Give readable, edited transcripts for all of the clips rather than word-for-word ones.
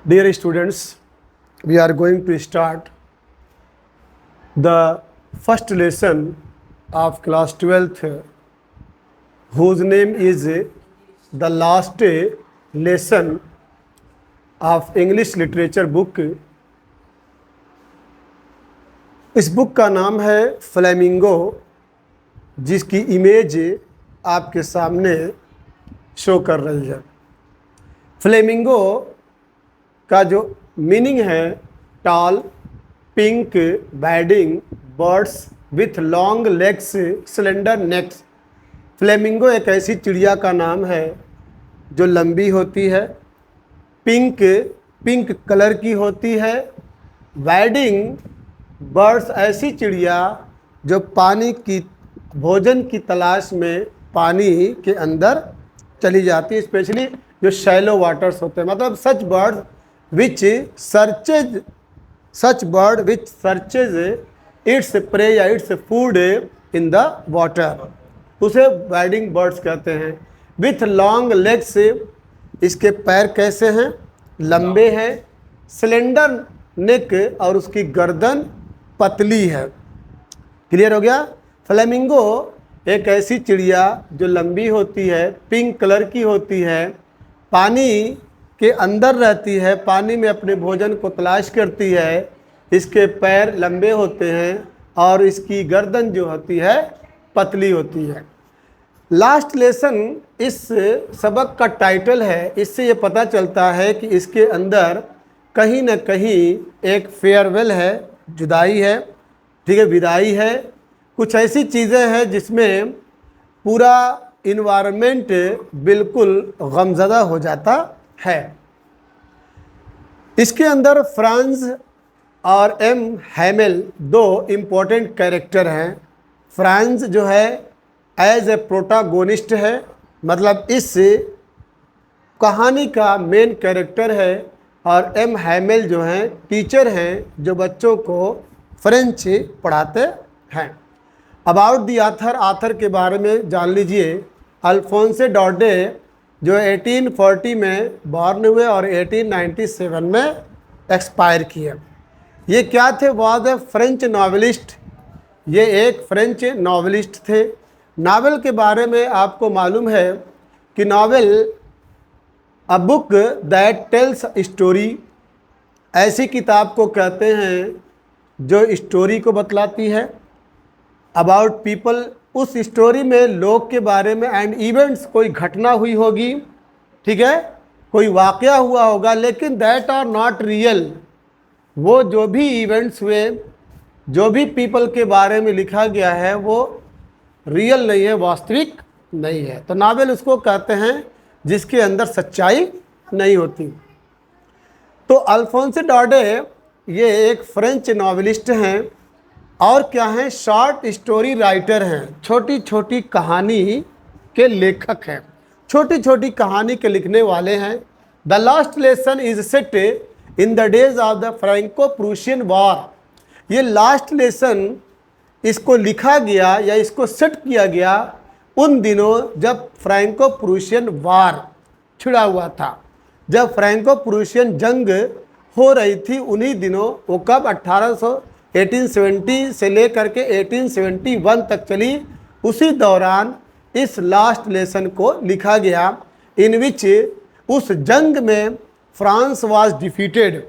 Dear students, we are going to start the first lesson of class 12th, whose name is the last lesson of English literature book. इस book का नाम है flamingo, जिसकी image आपके सामने show कर रही है। फ्लेमिंगो का जो मीनिंग है tall, pink, wading birds with long legs, slender necks. Flamingo एक ऐसी चिड़िया का नाम है जो लंबी होती है, पिंक कलर की होती है। बैडिंग बर्ड्स ऐसी चिड़िया जो पानी की भोजन की तलाश में पानी के अंदर चली जाती है, स्पेशली जो शैलो वाटर्स होते हैं। मतलब such bird which searches its prey या its food in the water, उसे बैडिंग बर्ड्स कहते हैं। विथ लॉन्ग लेग्स, इसके पैर कैसे हैं? लंबे हैं। स्लेंडर नेक, और उसकी गर्दन पतली है। क्लियर हो गया? फ्लेमिंगो एक ऐसी चिड़िया जो लंबी होती है, पिंक कलर की होती है, पानी के अंदर रहती है, पानी में अपने भोजन को तलाश करती है। इसके पैर लंबे होते हैं और इसकी गर्दन जो होती है पतली होती है। लास्ट लेसन इस सबक का टाइटल है। इससे ये पता चलता है कि इसके अंदर कहीं न कहीं एक फेयरवेल है, जुदाई है, ठीक है, विदाई है। कुछ ऐसी चीज़ें हैं जिसमें पूरा इन्वायरमेंट बिल्कुल गमज़दा हो जाता है। इसके अंदर फ्रांज और एम हैमेल दो इम्पोर्टेंट कैरेक्टर हैं। फ्रांज जो है एज ए प्रोटागोनिस्ट है, मतलब इस कहानी का मेन कैरेक्टर है, और एम हैमेल जो हैं टीचर हैं जो बच्चों को फ्रेंच पढ़ाते हैं। अबाउट दी आथर के बारे में जान लीजिए। अल्फोंसे डॉर्डे जो 1840 में बॉर्न हुए और 1897 में एक्सपायर किए। ये क्या थे? Was a French novelist. ये एक फ्रेंच नॉवेलिस्ट थे। नावल के बारे में आपको मालूम है कि novel a book that tells story, ऐसी किताब को कहते हैं जो स्टोरी को बतलाती है। अबाउट पीपल, उस स्टोरी में लोग के बारे में, एंड इवेंट्स, कोई घटना हुई होगी, ठीक है, कोई वाक़या हुआ होगा, लेकिन दैट आर नॉट रियल। वो जो भी इवेंट्स हुए, जो भी पीपल के बारे में लिखा गया है वो रियल नहीं है, वास्तविक नहीं है। तो नावल उसको कहते हैं जिसके अंदर सच्चाई नहीं होती। तो अल्फोंसे डॉर्डे ये एक फ्रेंच नॉवेलिस्ट हैं, और क्या हैं? शॉर्ट स्टोरी राइटर हैं। छोटी छोटी कहानी के लेखक हैं, छोटी छोटी कहानी के लिखने वाले हैं। The last lesson is set in the days of the Franco Prussian war. ये लास्ट लेसन इसको लिखा गया या इसको सेट किया गया उन दिनों जब फ्रैंको प्रूशियन वार छिड़ा हुआ था, जब फ्रैंको प्रूशियन जंग हो रही थी। उन्हीं दिनों वो कब? 1870 से लेकर के 1871 तक चली। उसी दौरान इस लास्ट लेसन को लिखा गया, इन विच उस जंग में फ्रांस वाज डिफीटेड,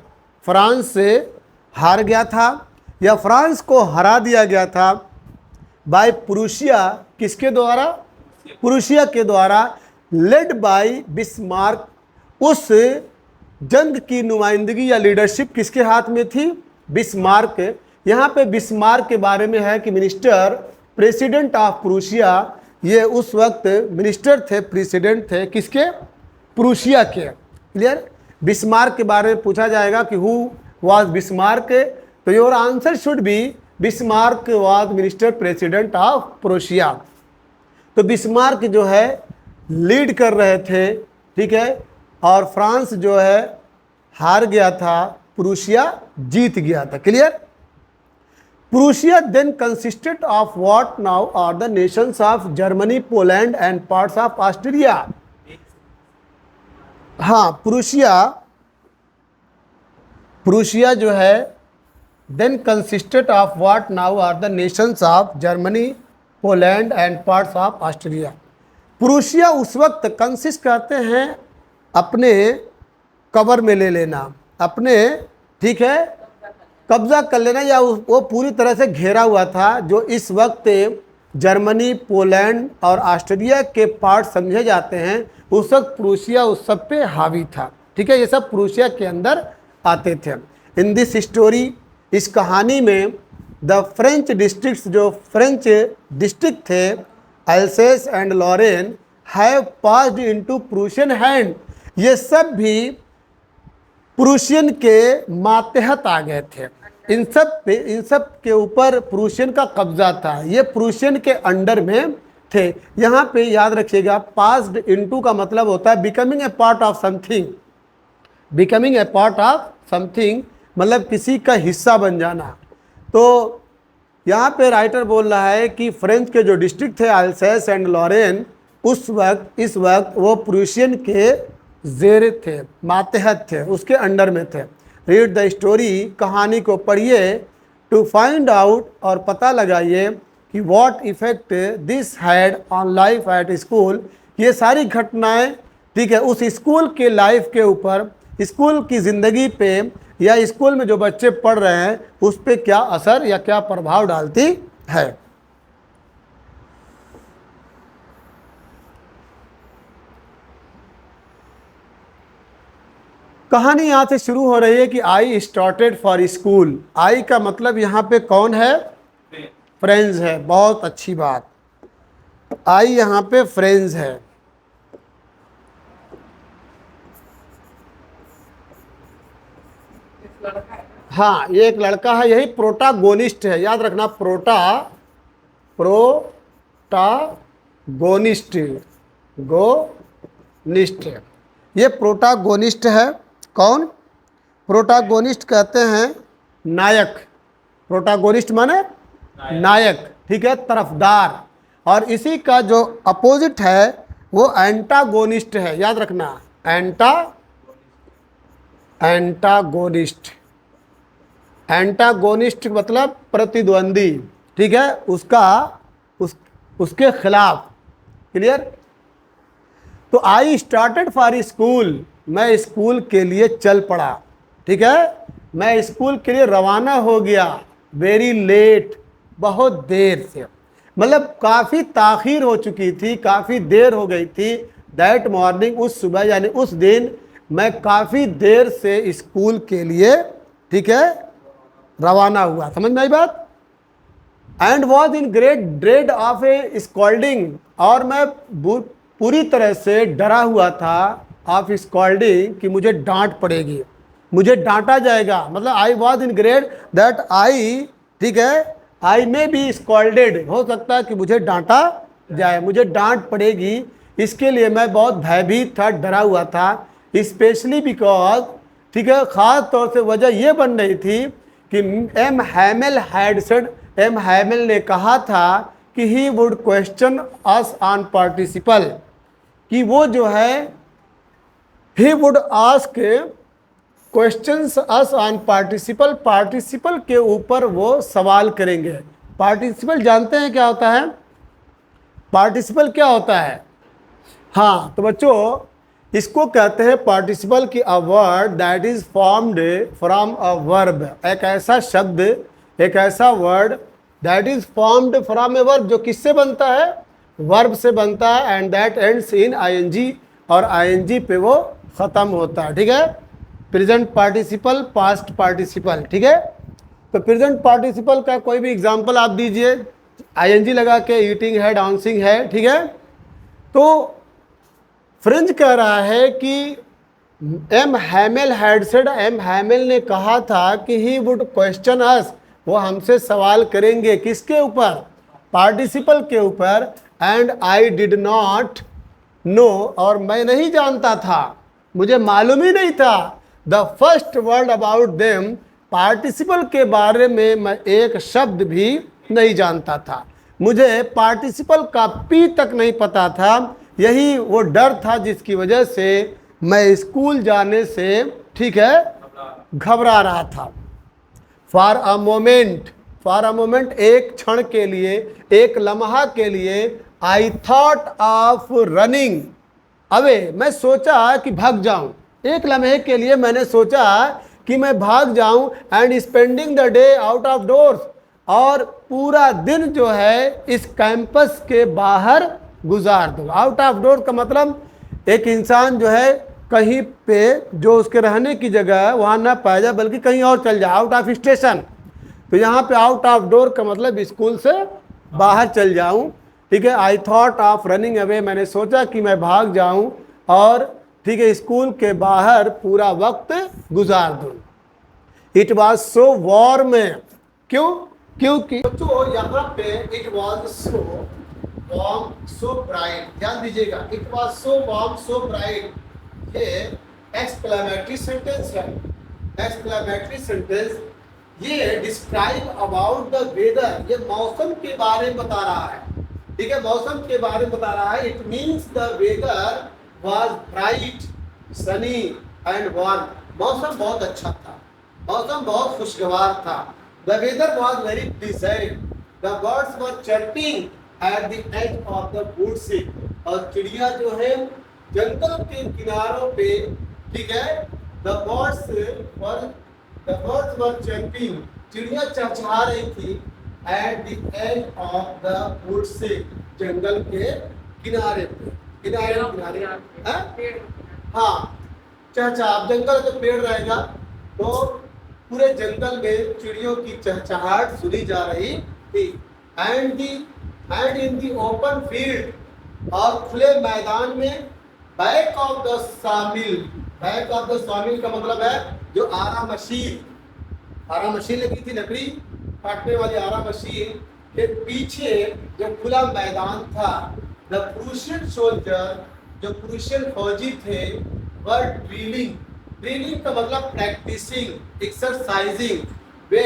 फ्रांस से हार गया था या फ्रांस को हरा दिया गया था बाय प्रूशिया। किसके द्वारा? प्रूशिया के द्वारा। Led by Bismarck. उस जंग की नुमाइंदगी या लीडरशिप किसके हाथ में थी? बिस्मार्क। यहाँ पे बिस्मार्क के बारे में है कि मिनिस्टर प्रेसिडेंट ऑफ प्रूशिया, ये उस वक्त मिनिस्टर थे, प्रेसिडेंट थे किसके? प्रूशिया के। क्लियर? बिस्मार्क के बारे में पूछा जाएगा कि हु वाज बिस्मार्क, तो your answer should be Bismarck was minister president of Prussia. तो बिस्मार्क जो है लीड कर रहे थे, ठीक है, और फ्रांस जो है हार गया था, प्रूशिया जीत गया था। Clear? Prussia then consisted of what now are the nations of Germany, Poland and parts of Austria। हाँ, प्रूशिया प्रूशिया जो है then consisted of what now are the nations of Germany, Poland and parts of Austria. Prussia उस वक्त consist करते हैं अपने cover में ले लेना, अपने, ठीक है, कब्जा कर लेना, या वो पूरी तरह से घेरा हुआ था। जो इस वक्त जर्मनी, पोलैंड और ऑस्ट्रिया के पार्ट समझे जाते हैं, उस वक्त प्रूशिया उस सब पे हावी था। ठीक है, ये सब प्रूशिया के अंदर आते थे। इन दिस स्टोरी, इस कहानी में द फ्रेंच डिस्ट्रिक्ट्स, जो फ्रेंच डिस्ट्रिक्ट थे Alsace and Lorraine, have passed into Prussian hand. ये सब भी प्रूशियन के मातहत आ गए थे। इन सब के ऊपर प्रूशियन का कब्जा था, ये प्रूशियन के अंडर में थे। यहाँ पे याद रखिएगा, पास्ड इनटू का मतलब होता है becoming a part of something. Becoming a part of something मतलब किसी का हिस्सा बन जाना। तो यहाँ पे राइटर बोल रहा है कि फ्रेंच के जो डिस्ट्रिक्ट थे अल्सेस एंड लॉरेन, इस वक्त वो प्रूशियन के ज़ेर थे, मातहत थे, उसके अंडर में थे। रीड द स्टोरी, कहानी को पढ़िए, टू फाइंड आउट, और पता लगाइए कि what effect this had on life at school. ये सारी घटनाएं, ठीक है, उस स्कूल के लाइफ के ऊपर, स्कूल की ज़िंदगी पे, या स्कूल में जो बच्चे पढ़ रहे हैं उस पे क्या असर या क्या प्रभाव डालती है। कहानी यहाँ से शुरू हो रही है कि आई स्टार्टेड फॉर स्कूल। आई का मतलब यहाँ पे कौन है? फ्रेंड्स है। बहुत अच्छी बात, आई यहाँ पे फ्रेंड्स है। हाँ, ये एक लड़का है, यही प्रोटागोनिस्ट है, याद रखना, प्रोटागोनिस्ट, गोनिस्ट, ये प्रोटागोनिस्ट है। कौन? प्रोटागोनिस्ट कहते हैं नायक। प्रोटागोनिस्ट माने नायक, ठीक है, तरफदार। और इसी का जो अपोजिट है वो एंटागोनिस्ट है, याद रखना, एंटागोनिस्ट। एंटागोनिस्ट मतलब प्रतिद्वंदी, ठीक है, उसके खिलाफ। क्लियर? तो आई स्टार्टेड फॉर स्कूल, मैं स्कूल के लिए चल पड़ा, ठीक है, मैं स्कूल के लिए रवाना हो गया। वेरी लेट, बहुत देर से, मतलब काफ़ी ताख़ीर हो चुकी थी, काफ़ी देर हो गई थी। दैट मॉर्निंग, उस सुबह यानी उस दिन मैं काफ़ी देर से स्कूल के लिए, ठीक है, रवाना हुआ। समझ में आई बात? And was in great dread of A scolding, और मैं पूरी तरह से डरा हुआ था ऑफ स्कॉल्डिंग, कि मुझे डांट पड़ेगी, मुझे डांटा जाएगा। मतलब I was in great that I, ठीक है, आई में बी स्कॉल्डेड, हो सकता है कि मुझे डांटा जाए, मुझे डांट पड़ेगी। इसके लिए मैं बहुत भयभीत था, डरा हुआ था। स्पेशली बिकॉज, ठीक है, ख़ास तौर से वजह यह बन रही थी कि M Hamel had said, M Hamel ने कहा था कि he would question us on participle, कि वो जो है he would ask questions us on participle, participle के ऊपर वो सवाल करेंगे। पार्टिसिपल जानते हैं क्या होता है? पार्टिसिपल क्या होता है? हाँ, तो बच्चों इसको कहते हैं पार्टिसिपल की a word that is formed from a verb. एक ऐसा शब्द, एक ऐसा word that is formed from a verb, जो किससे बनता है? वर्ब से बनता है। And that ends in ING, और आईएनजी पे वो ख़त्म होता है, ठीक है। प्रेजेंट पार्टिसिपल, पास्ट पार्टिसिपल, ठीक है। तो प्रेजेंट पार्टिसिपल का कोई भी एग्जांपल आप दीजिए, आईएनजी लगा के, ईटिंग है, डांसिंग है, ठीक है। तो फ्रेंच कह रहा है कि M Hamel had said, M Hamel ने कहा था कि ही वुड क्वेश्चन अस, वो हमसे सवाल करेंगे, किसके ऊपर? पार्टिसिपल के ऊपर। And I did not know, और मैं नहीं जानता था, मुझे मालूम ही नहीं था, the first word about them, participle के बारे में मैं एक शब्द भी नहीं जानता था, मुझे पार्टिसिपल का पी तक नहीं पता था। यही वो डर था जिसकी वजह से मैं स्कूल जाने से, ठीक है, घबरा रहा था। फॉर अ मोमेंट एक क्षण के लिए, एक लम्हा के लिए, I thought of running away, मैं सोचा कि भाग जाऊं। एक लम्हे के लिए मैंने सोचा कि मैं भाग जाऊं and spending the day out of doors, और पूरा दिन जो है इस कैंपस के बाहर गुजार दूं। आउट ऑफ डोर का मतलब एक इंसान जो है कहीं पे जो उसके रहने की जगह है वहाँ ना पाया जाए, बल्कि कहीं और चल जाए, आउट ऑफ स्टेशन। तो यहाँ पे आउट ऑफ डोर का मतलब स्कूल से बाहर चल जाऊँ, ठीक है। I thought of running away, मैंने सोचा कि मैं भाग जाऊँ और ठीक है स्कूल के बाहर पूरा वक्त गुजार दूँ। इट वॉज सो वार्म, क्यों? क्योंकि तो यहाँ पे it was so warm so bright, ध्यान दीजिएगा, it was so warm so bright, ये एक्सक्लेमेटरी सेंटेंस है। एक्सक्लेमेटरी सेंटेंस ये डिस्क्राइब अबाउट द वेदर, ये मौसम के बारे में बता रहा है, ठीक है, मौसम के बारे में बता रहा है। It means the weather was bright sunny and warm, मौसम बहुत अच्छा था, मौसम बहुत खुशगवार था। The weather was very pleasant, the birds were chirping at the edge of the woods, और चिड़िया जो है जंगल के किनारों पे, ठीक है, द बर्ड्स वर चर्पिंग, चिड़िया चहचहा रही थी, at the edge of the woods, जंगल के किनारे पे, किनारे हाँ, चहचहा, जंगल का पेड़ रहेगा तो पूरे जंगल में चिड़ियों की चहचहाहट सुनी जा रही थी। And in the open field, और खुले मैदान में, बैक ऑफ द सामिल, बैक ऑफ द सामिल का मतलब है जो आरा मशीन लगी थी, लकड़ी काटने वाली आरा मशीन के पीछे जो खुला मैदान था, द प्रूशियन सोल्जर, जो प्रूशियन फौजी थे, वर ड्रिलिंग का मतलब प्रैक्टिसिंग, एक्सरसाइजिंग, वे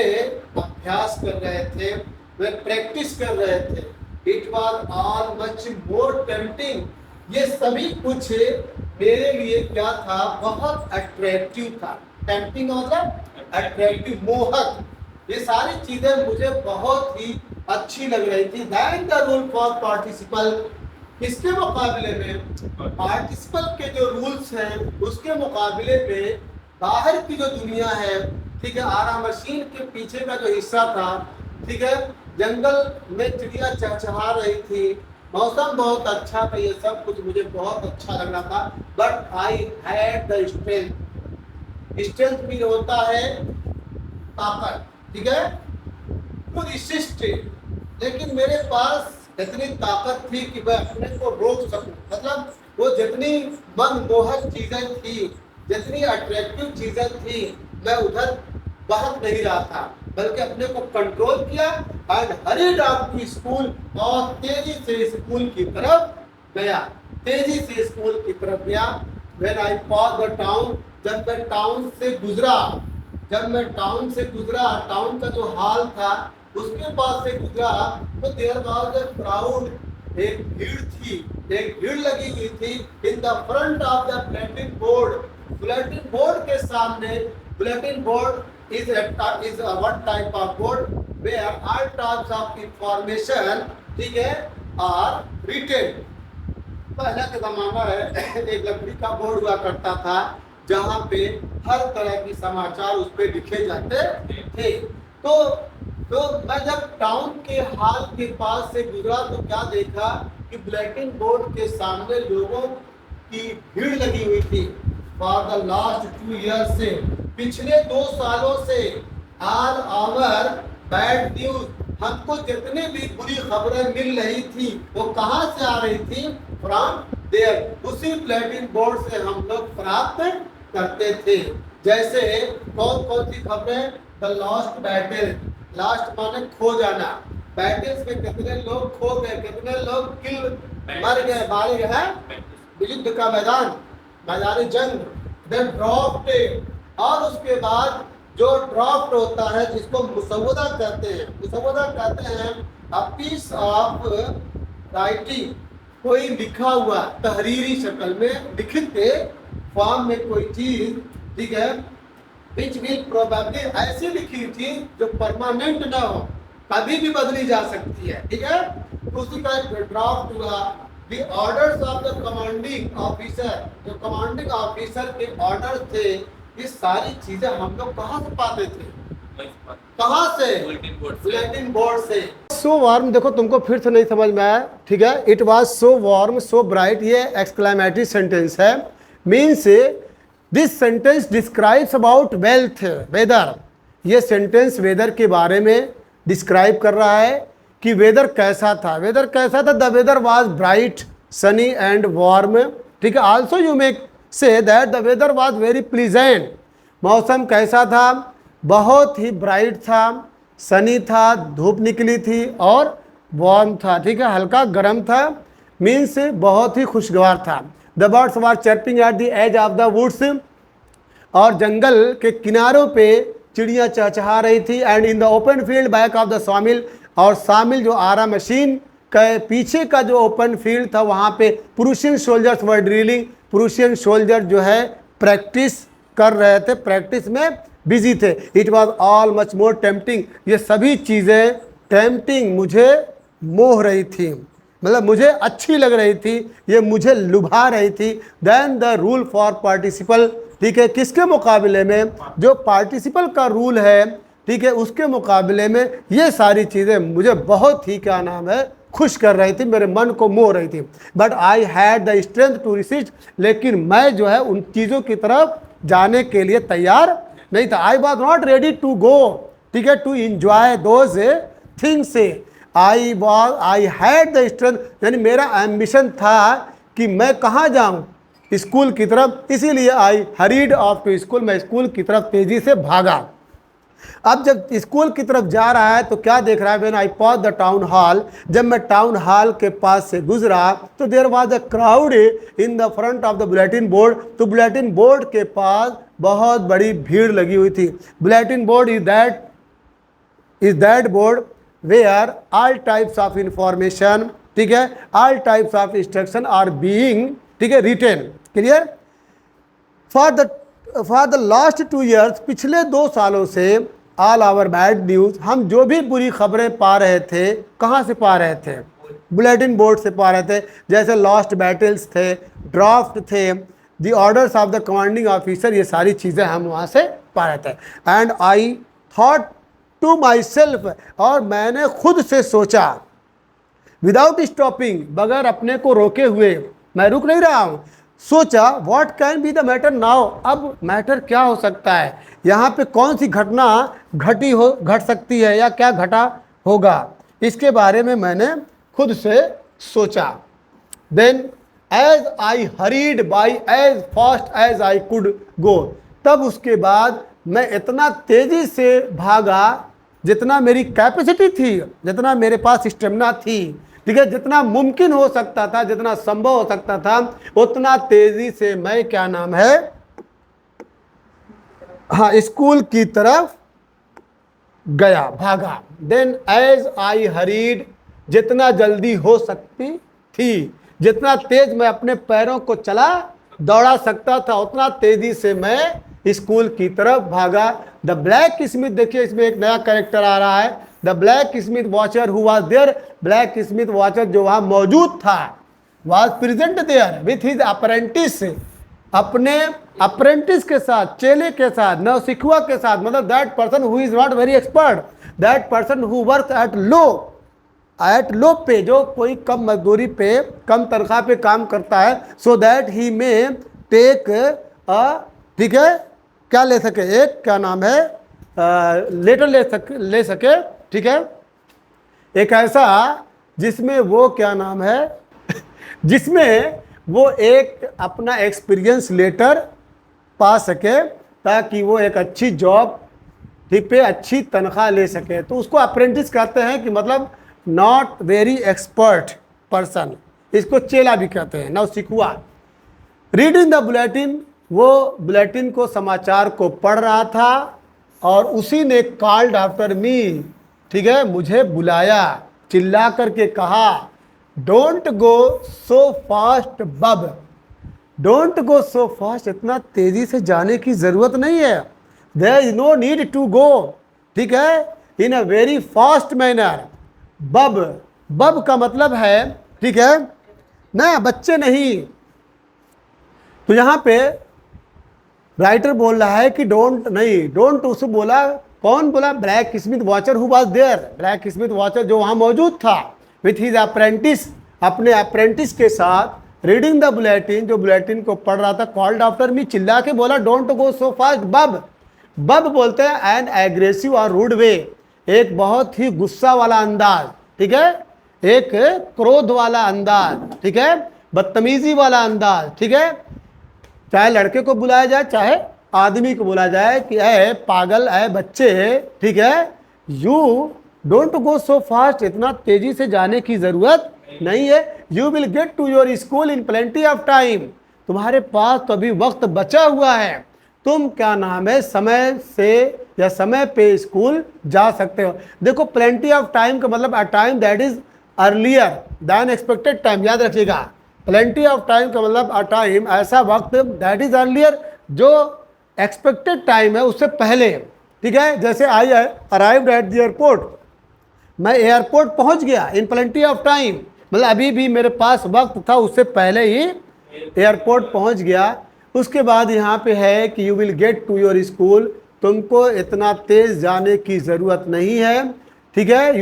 अभ्यास कर रहे थे, वे प्रैक्टिस कर रहे थे। It was all much more tempting, ये सभी कुछ मेरे लिए क्या था, बहुत अट्रैक्टिव था। टेम्पटिंग मतलब अट्रैक्टिव, मोहक, ये सारी चीजें मुझे बहुत ही अच्छी लग रही थी। Then the rule for participle, इसके मुकाबले में पार्टिसिपल के जो रूल्स हैं उसके मुकाबले में बाहर की जो दुनिया है, ठीक है, आरा मशीन के पीछे का जो हिस्सा था, ठीक है, जंगल में चिड़िया चहचहा रही थी, मौसम बहुत अच्छा था, ये सब कुछ मुझे बहुत अच्छा लग रहा था। But I had the strength भी होता है ताकत, ठीक है, टू रेसिस्ट, लेकिन मेरे पास इतनी ताकत थी कि मैं अपने को रोक सकूं। मतलब वो जितनी मनमोहक चीजें थी, जितनी अट्रैक्टिव चीजें थी, मैं उधर बहक नहीं रहा था, बल्कि अपने को कंट्रोल किया and hurried of the school, और तेजी से स्कूल की तरफ गया, तेजी से स्कूल की तरफ गया। When I pass the town, जब मैं टाउन से गुजरा, टाउन का जो हाल था उसके पास से गुजरा, तो देयर वाज अ क्राउड, एक भीड़ थी, एक भीड़ लगी हुई थी, इन the front of the bulletin board के सामने। Bulletin board is one type of board where all types of information, ठीक है, are written। पहले का जमाना है, एक लकड़ी का बोर्ड हुआ करता था जहाँ पे हर तरह की समाचार उस पे लिखे जाते थे। तो मैं जब टाउन के हाल के पास से गुजरा तो क्या देखा कि बुलेटिन बोर्ड के सामने लोगों की भीड़ लगी हुई थी। फॉर द लास्ट 2 years से, पिछले 2 सालों से, ऑल आवर बैड न्यूज, हमको जितनी भी बुरी खबरें मिल रही थी वो कहाँ से आ रही थी, फ्रॉम देयर, उसी बुलेटिन बोर्ड से हम लोग प्राप्त करते थे। जैसे कौन कौन सी खबरें, द लॉस्ट बैटल, लास्ट माने खो जाना, बैटल्स में कितने लोग खो गए, कितने लोग मर गए, मारे गए, युद्ध का मैदान जंग। देन ड्राफ्ट, और उसके बाद जो ड्राफ्ट होता है जिसको मुसवदा कहते हैं अ पीस ऑफ राइटिंग, कोई लिखा हुआ तहरीरी शक्ल में, लिखित फॉर्म में कोई चीज, ठीक है, विच विल प्रोबेबली, ऐसी लिखी थी जो परमानेंट ना हो, कभी भी बदली जा सकती है, ठीक है। तो उसी का एक ड्राफ्ट हुआ। The orders of the commanding officer, जो कमांडिंग ऑफिसर के ऑर्डर थे, ये सारी चीजें हम लोग कहाँ से पाते थे, कहाँ से, बुलेटिन बोर्ड से। सो वार्म, देखो तुमको फिर से नहीं समझ में आया, ठीक है। It was so warm so bright, ये एक्सक्लेमेटरी सेंटेंस है, means this sentence describes about wealth weather. ये सेंटेंस वेदर के बारे में डिस्क्राइब कर रहा है कि वेदर कैसा था। वेदर कैसा था? The weather was bright sunny and warm, ठीक है। Also you may say that the weather was very pleasant. मौसम कैसा था? बहुत ही ब्राइट था, सनी था, धूप निकली थी, और वार्म था, ठीक है, हल्का गर्म था, मीन्स बहुत ही खुशगवार था। The birds were chirping at the edge of the woods, और जंगल के किनारों पे चिड़ियाँ चहचहा रही थी। And in the open field back of the sawmill, और सामिल जो आरा मशीन के पीछे का जो ओपन फील्ड था, वहाँ पे प्रूशियन सोल्जर्स वर ड्रिलिंग। प्रूशियन सोल्जर जो है प्रैक्टिस कर रहे थे, प्रैक्टिस में बिजी थे। It was all much more tempting, ये सभी चीज़ें टेम्पटिंग, मुझे मोह रही थी, मतलब मुझे अच्छी लग रही थी, ये मुझे लुभा रही थी। Then the rule for participle, ठीक है, किसके मुकाबले में? जो पार्टिसिपल का रूल है, ठीक है, उसके मुकाबले में ये सारी चीज़ें मुझे बहुत ही, क्या नाम है, खुश कर रही थी, मेरे मन को मोह रही थी। But I had the strength to resist, लेकिन मैं जो है उन चीज़ों की तरफ जाने के लिए तैयार नहीं था। I was not ready to go, ठीक है, to enjoy those things. I had the strength, यानी मेरा एम्बिशन था कि मैं कहाँ जाऊँ, स्कूल की तरफ, इसीलिए आई हरीड ऑफ टू स्कूल, मैं स्कूल की तरफ तेज़ी से भागा। अब जब स्कूल की तरफ जा रहा है तो क्या देख रहा है? When I pass the town hall, जब मैं टाउन हॉल के पास से गुजरा तो there was a crowd in the front of the bulletin board, तो बुलेटिन बोर्ड के पास बहुत बड़ी भीड़ लगी हुई थी। Bulletin board is that board where all types of information, ठीक है, all types of instruction are being, ठीक है, written, clear. For the last 2 years, पिछले 2 सालों से ऑल आवर बैड न्यूज़, हम जो भी बुरी खबरें पा रहे थे, कहाँ से पा रहे थे? बुलेटिन बोर्ड से पा रहे थे। जैसे लॉस्ट बैटल्स थे, ड्राफ्ट थे, the orders of the commanding officer, ये सारी चीज़ें हम वहाँ से पा रहे थे। And I thought to myself, और मैंने खुद से सोचा, विदाउट स्टॉपिंग, बगैर अपने को रोके हुए, मैं रुक नहीं रहा हूँ, सोचा what can be the matter now, अब मैटर क्या हो सकता है, यहाँ पे कौन सी घटना घट सकती है, या क्या घटा होगा, इसके बारे में मैंने खुद से सोचा। Then as I hurried by as fast as I could go, तब उसके बाद मैं इतना तेज़ी से भागा जितना मेरी कैपेसिटी थी, जितना मेरे पास स्टेमिना थी, ठीक है, जितना मुमकिन हो सकता था, जितना संभव हो सकता था, उतना तेजी से मैं, क्या नाम है, हाँ, स्कूल की तरफ गया, भागा। देन एज आई हरीड, जितना जल्दी हो सकती थी, जितना तेज मैं अपने पैरों को दौड़ा सकता था, उतना तेजी से मैं स्कूल की तरफ भागा। द ब्लैक स्मिथ, देखिए इसमें एक नया कैरेक्टर आ रहा है, the blacksmith Wachter who was there, blacksmith Wachter जो वहाँ मौजूद था, was present there with his apprentice, अपने अप्रेंटिस के साथ, चेले के साथ, नौसिखुआ के साथ, मतलब that person who is not very expert, that person who work at low pay, जो कोई कम मजदूरी पे, कम तनख्वाह पे काम करता है, सो दैट ही में टेक ठीक है, क्या ले सके, एक, क्या नाम है, लेटर ले सके, ठीक है, एक ऐसा जिसमें वो, क्या नाम है जिसमें वो एक अपना एक्सपीरियंस लेटर पा सके, ताकि वो एक अच्छी जॉब, ठीक पे, अच्छी तनख्वाह ले सके। तो उसको अप्रेंटिस कहते हैं, कि मतलब नॉट वेरी एक्सपर्ट पर्सन, इसको चेला भी कहते हैं, नौसिखुआ। रीडिंग द बुलेटिन, वो बुलेटिन को, समाचार को पढ़ रहा था, और उसी ने कॉल्ड आफ्टर मी, ठीक है, मुझे बुलाया, चिल्ला करके कहा, don't go so fast bub, don't go so fast, इतना तेज़ी से जाने की ज़रूरत नहीं है, there is no need to go, ठीक है, in a very fast manner. Bub, bub का मतलब है, ठीक है ना, बच्चे नहीं। तो यहाँ पे राइटर बोल रहा है कि डोंट नहीं, डोंट उसको बोला, कौन बोला? Blacksmith Wachter who was there, blacksmith Wachter जो वहाँ मौजूद था, विथ हिज अप्रेंटिस, अपने अप्रेंटिस के साथ, रीडिंग द बुलेटिन, जो बुलेटिन को पढ़ रहा था, कॉल्ड आफ्टर मी, चिल्ला के बोला डोंट गो सो फास्ट। बब, बब बोलते हैं एन एग्रेसिव और रूड वे, एक बहुत ही गुस्सा वाला अंदाज, ठीक है, एक क्रोध वाला अंदाज, ठीक है, बदतमीजी वाला अंदाज, ठीक है। चाहे लड़के को बुलाया जाए चाहे आदमी को बुलाया जाए कि ऐ पागल, ऐ बच्चे, ठीक है, you don't go so fast, इतना तेजी से जाने की जरूरत नहीं है। You will get to your school in plenty of time, तुम्हारे पास तो अभी वक्त बचा हुआ है, तुम क्या नाम है समय से या समय पे स्कूल जा सकते हो। देखो प्लेंटी ऑफ टाइम का मतलब a time that is earlier than expected time, याद रखिएगा। प्लेंटी ऑफ टाइम का मतलब अ टाइम, ऐसा वक्त दैट इज अर्लियर, जो एक्सपेक्टेड टाइम है उससे पहले, ठीक है। जैसे आई अराइव्ड एट द एयरपोर्ट, मैं एयरपोर्ट पहुंच गया इन प्लेंटी ऑफ टाइम, मतलब अभी भी मेरे पास वक्त था, उससे पहले ही एयरपोर्ट पहुंच गया। उसके बाद यहाँ पे है कि you will get to your school, तुमको इतना तेज जाने की ज़रूरत नहीं है, ठीक है।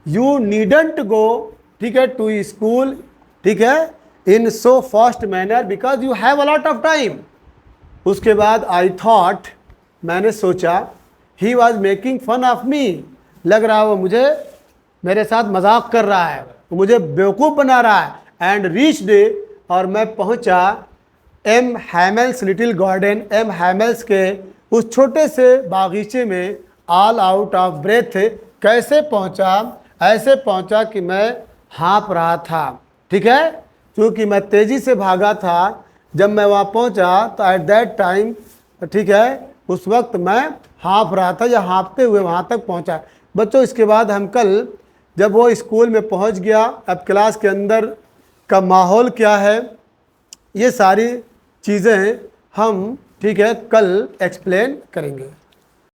यू नीडंट गो, ठीक है, टू स्कूल, ठीक है, in so fast manner because you have a lot of time. उसके बाद आई थॉट, मैंने सोचा, he was making fun of me, लग रहा है वो मुझे, मेरे साथ मजाक कर रहा है, वो मुझे बेवकूफ़ बना रहा है। एंड रीच डे, और मैं पहुंचा एम हैमेल्स लिटिल गार्डन, एम हैमेल्स के उस छोटे से बागीचे में, ऑल आउट ऑफ ब्रेथ, कैसे पहुंचा? ऐसे पहुंचा कि मैं हाँफ रहा था, ठीक है, क्योंकि मैं तेज़ी से भागा था। जब मैं वहाँ पहुंचा तो एट दैट टाइम, ठीक है, उस वक्त मैं हाँफ रहा था या हाँफते हुए वहाँ तक पहुँचा। बच्चों इसके बाद हम कल जब वो स्कूल में पहुँच गया, अब क्लास के अंदर का माहौल क्या है, ये सारी चीज़ें हम, ठीक है, कल एक्सप्लेन करेंगे।